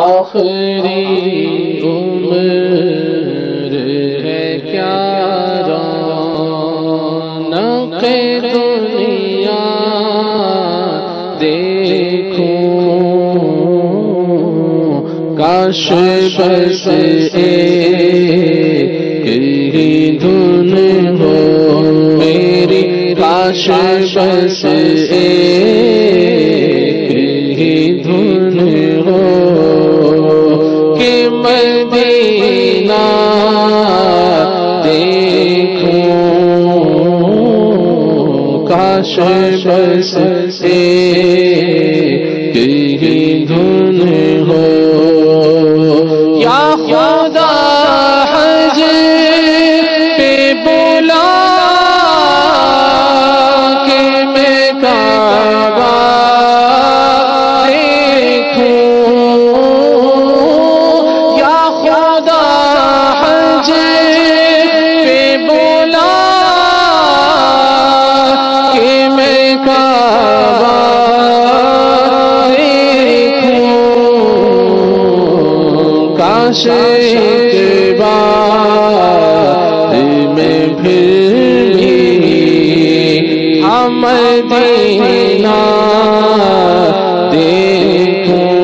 آخری عمر ہے کیا رونق دنیا دیکھوں، کاش بس ایک ہی دھن ہو میری، کاش بس ایک ہی دھن ہو کہ مدینہ دیکھوں، کاش بس ایک ہی دھن ہو یا خدا حج پہ بلا کہ میں کعبہ دیکھوں، یا خدا حج پہ بلا کہ میں کعبہ دیکھوں، کاش ایک بار میں پھر بھی مدینہ دیکھوں،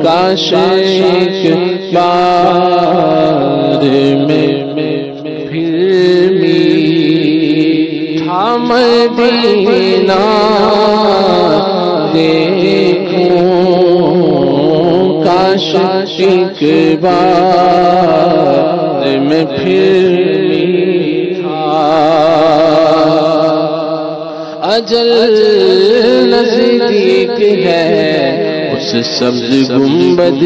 کاش ایک بار میں پھر بھی مدینہ دیکھوں، کاش ایک بار میں پھر اجل نزدیک ہے اس سبز گنبد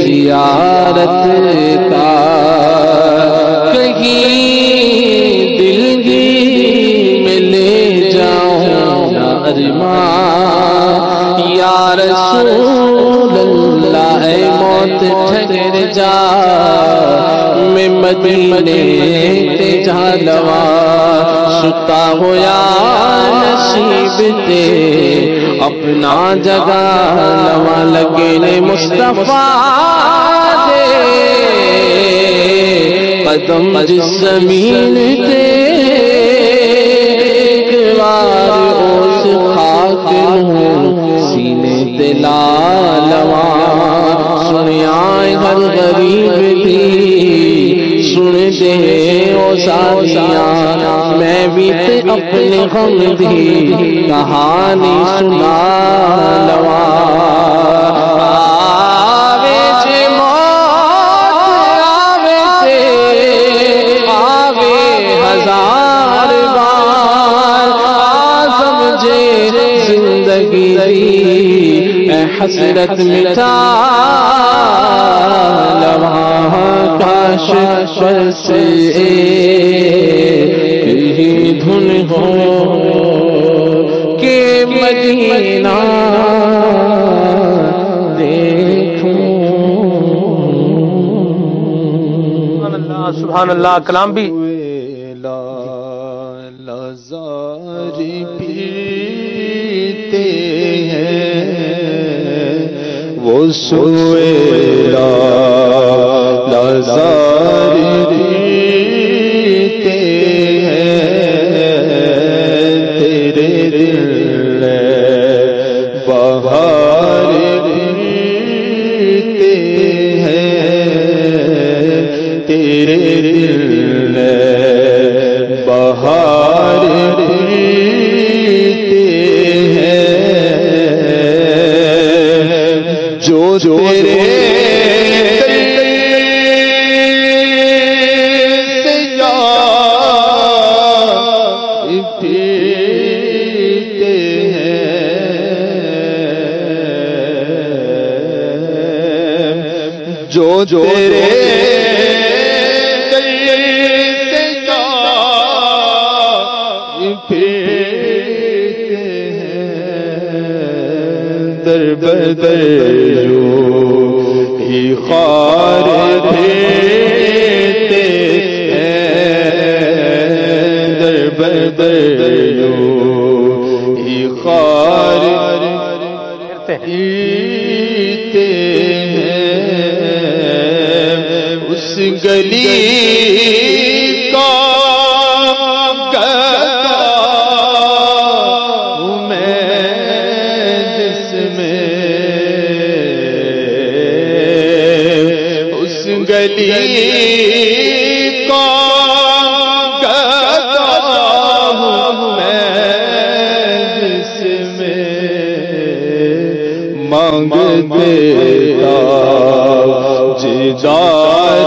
زیارت کا، کہیں دلگی میں لے جاؤں ارمان، یا رسول اللہ اے موت ٹھہر جا میں مدینے تے جھالوا، ستا ہویا نصیب تے اپنا جگہ لوا، لگے نے مصطفیٰ دے قدم جس زمین تے، ایک بار اس خاک نوں سینے تے لا لوا، سنیا ہر غریب دی سن دے او ساتھیاں، میں بھی تے اپنے غم دی کہانی سنا لوا، آوے جے موت آوے تے آوے ہزار بار، سمجھے زندگی دی اے حسرت مٹا لوا، کاش بس ایک ہی دھن ہو کہ مدینہ دیکھوں۔ سبحان اللہ، کلام بھی لازاری پیتے ہیں وہ سوئے لازاری پیتے ہیں، تیرے دل بہار پیتے ہیں، تیرے دل بہار پیتے ہیں، جو تیرے جو تیرے پیتے ہیں، در بدر جو ہی خار پھیرتے ہیں، در بدر جو ہی خار اس گلی کا گدا ہوں میں جس میں اس گلی کا گدا ہوں میں جس میں مانگ دیتا جدار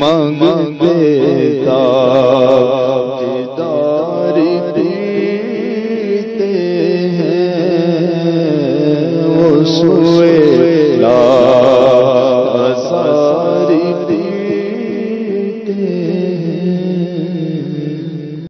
مانگ دیتا جدار دیتے ہیں وہ سوئے